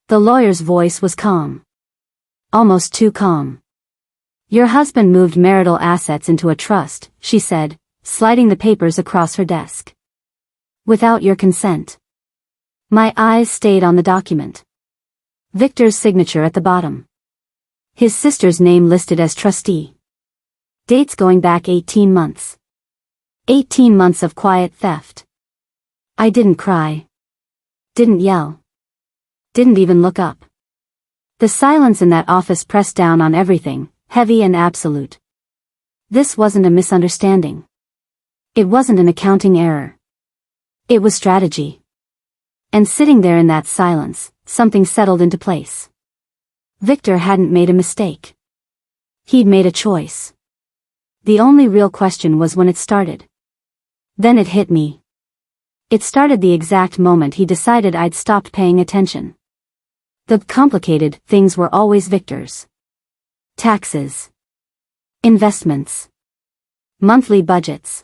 The lawyer's voice was calm. Almost too calm. Your husband moved marital assets into a trust, she said, sliding the papers across her desk. Without your consent. My eyes stayed on the document. Victor's signature at the bottom. His sister's name listed as trustee. Dates going back 18 months. 18 months of quiet theft. I didn't cry. Didn't yell. Didn't even look up. The silence in that office pressed down on everything, heavy and absolute. This wasn't a misunderstanding. It wasn't an accounting error. It was strategy. And sitting there in that silence, something settled into place. Victor hadn't made a mistake. He'd made a choice. The only real question was when it started. Then it hit me. It started the exact moment he decided I'd stopped paying attention. The complicated things were always Victor's. Taxes. Investments. Monthly budgets.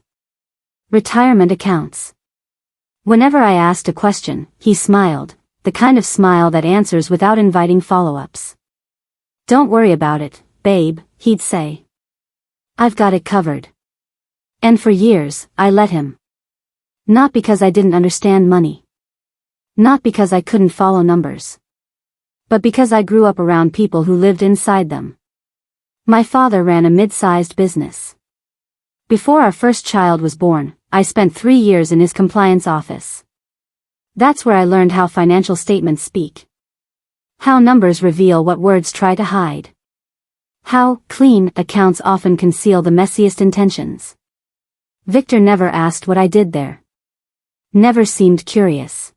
Retirement accounts. Whenever I asked a question, he smiled, the kind of smile that answers without inviting follow-ups. Don't worry about it, babe, he'd say. I've got it covered. And for years, I let him. Not because I didn't understand money. Not because I couldn't follow numbers. But because I grew up around people who lived inside them. My father ran a mid-sized business. Before our first child was born, I spent 3 years in his compliance office. That's where I learned how financial statements speak. How numbers reveal what words try to hide. How clean accounts often conceal the messiest intentions. Victor never asked what I did there. Never seemed curious.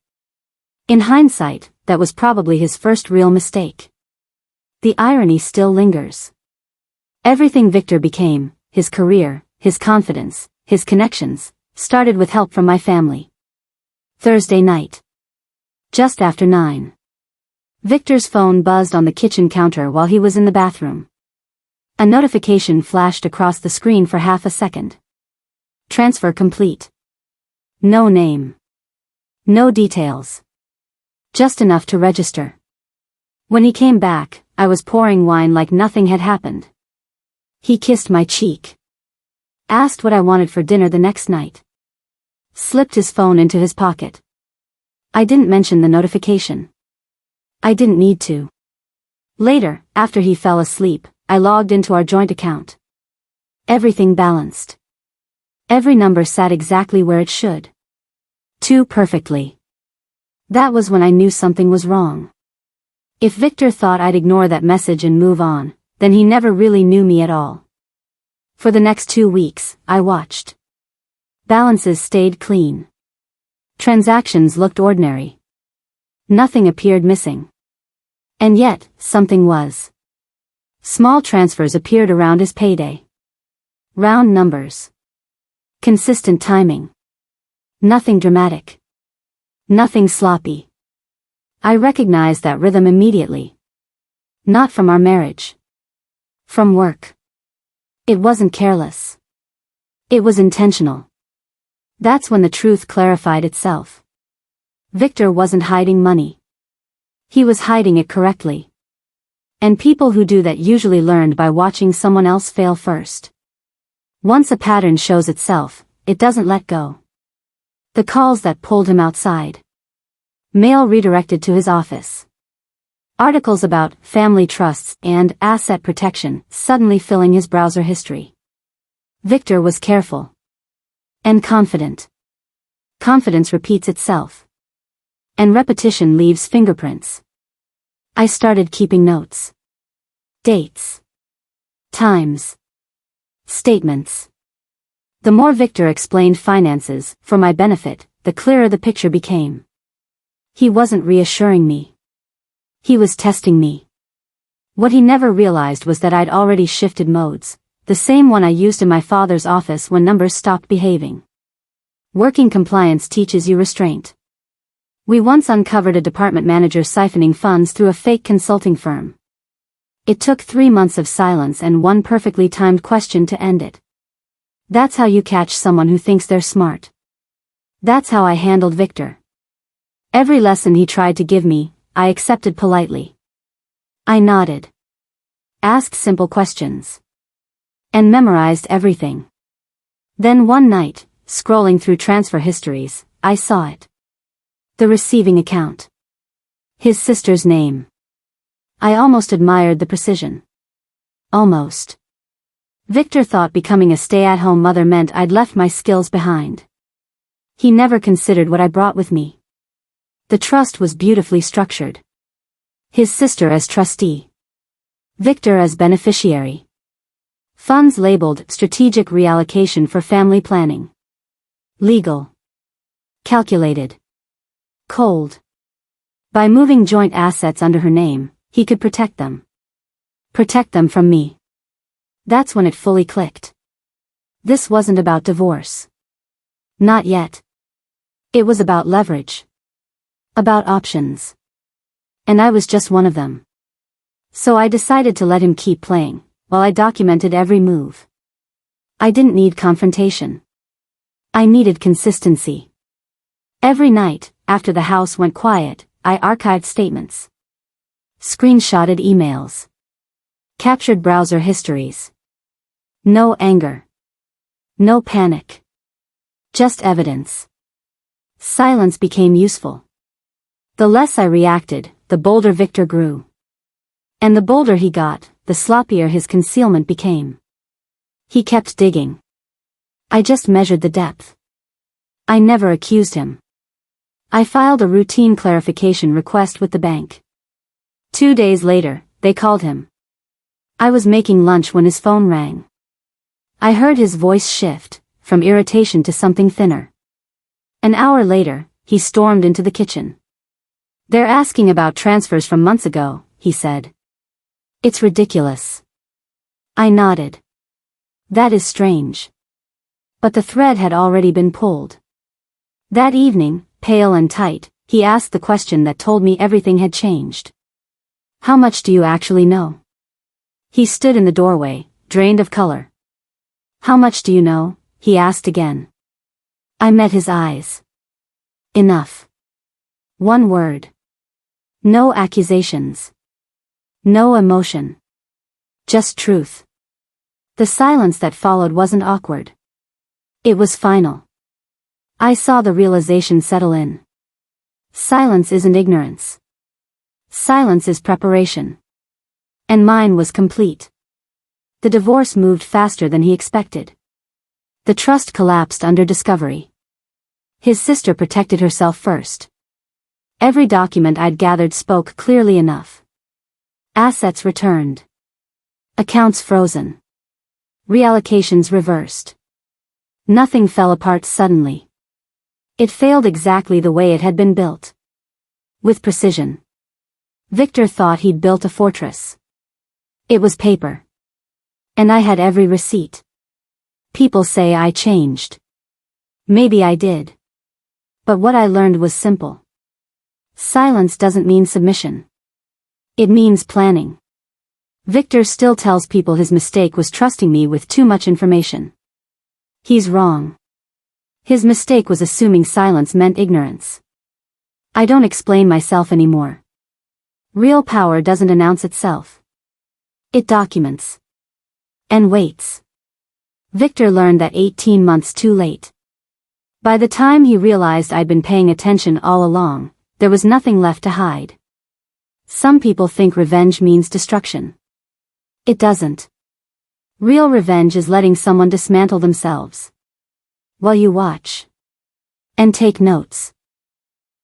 In hindsight, that was probably his first real mistake. The irony still lingers. Everything Victor became, his career, his confidence, his connections, started with help from my family. Thursday night. Just after 9. Victor's phone buzzed on the kitchen counter while he was in the bathroom. A notification flashed across the screen for half a second. Transfer complete. No name. No details. Just enough to register. When he came back, I was pouring wine like nothing had happened. He kissed my cheek. Asked what I wanted for dinner the next night. Slipped his phone into his pocket. I didn't mention the notification. I didn't need to. Later, after he fell asleep, I logged into our joint account. Everything balanced. Every number sat exactly where it should. Too perfectly. That was when I knew something was wrong. If Victor thought I'd ignore that message and move on, then he never really knew me at all. For the next 2 weeks, I watched. Balances stayed clean. Transactions looked ordinary. Nothing appeared missing. And yet, something was. Small transfers appeared around his payday. Round numbers. Consistent timing. Nothing dramatic. Nothing sloppy. I recognized that rhythm immediately. Not from our marriage. From work. It wasn't careless. It was intentional. That's when the truth clarified itself. Victor wasn't hiding money. He was hiding it correctly. And people who do that usually learned by watching someone else fail first. Once a pattern shows itself, it doesn't let go. The calls that pulled him outside. Mail redirected to his office. Articles about family trusts and asset protection suddenly filling his browser history. Victor was careful. And confident. Confidence repeats itself. And repetition leaves fingerprints. I started keeping notes. Dates. Times. Statements. The more Victor explained finances, for my benefit, the clearer the picture became. He wasn't reassuring me. He was testing me. What he never realized was that I'd already shifted modes, the same one I used in my father's office when numbers stopped behaving. Working compliance teaches you restraint. We once uncovered a department manager siphoning funds through a fake consulting firm. It took 3 months of silence and one perfectly timed question to end it. That's how you catch someone who thinks they're smart. That's how I handled Victor. Every lesson he tried to give me, I accepted politely. I nodded. Asked simple questions. And memorized everything. Then one night, scrolling through transfer histories, I saw it. The receiving account. His sister's name. I almost admired the precision. Almost. Victor thought becoming a stay-at-home mother meant I'd left my skills behind. He never considered what I brought with me. The trust was beautifully structured. His sister as trustee. Victor as beneficiary. Funds labeled strategic reallocation for family planning. Legal. Calculated. Cold. By moving joint assets under her name, he could protect them. Protect them from me. That's when it fully clicked. This wasn't about divorce. Not yet. It was about leverage. About options. And I was just one of them. So I decided to let him keep playing, while I documented every move. I didn't need confrontation. I needed consistency. Every night, after the house went quiet, I archived statements. Screenshotted emails. Captured browser histories. No anger. No panic. Just evidence. Silence became useful. The less I reacted, the bolder Victor grew. And the bolder he got, the sloppier his concealment became. He kept digging. I just measured the depth. I never accused him. I filed a routine clarification request with the bank. 2 days later, they called him. I was making lunch when his phone rang. I heard his voice shift, from irritation to something thinner. An hour later, he stormed into the kitchen. They're asking about transfers from months ago, he said. It's ridiculous. I nodded. That is strange. But the thread had already been pulled. That evening, pale and tight, he asked the question that told me everything had changed. How much do you actually know? He stood in the doorway, drained of color. How much do you know? He asked again. I met his eyes. Enough. One word. No accusations. No emotion. Just truth. The silence that followed wasn't awkward. It was final. I saw the realization settle in. Silence isn't ignorance. Silence is preparation. And mine was complete. The divorce moved faster than he expected. The trust collapsed under discovery. His sister protected herself first. Every document I'd gathered spoke clearly enough. Assets returned. Accounts frozen. Reallocations reversed. Nothing fell apart suddenly. It failed exactly the way it had been built. With precision. Victor thought he'd built a fortress. It was paper. And I had every receipt. People say I changed. Maybe I did. But what I learned was simple. Silence doesn't mean submission. It means planning. Victor still tells people his mistake was trusting me with too much information. He's wrong. His mistake was assuming silence meant ignorance. I don't explain myself anymore. Real power doesn't announce itself. It documents. And waits. Victor learned that 18 months too late. By the time he realized I'd been paying attention all along, there was nothing left to hide. Some people think revenge means destruction. It doesn't. Real revenge is letting someone dismantle themselves. While you watch. And take notes.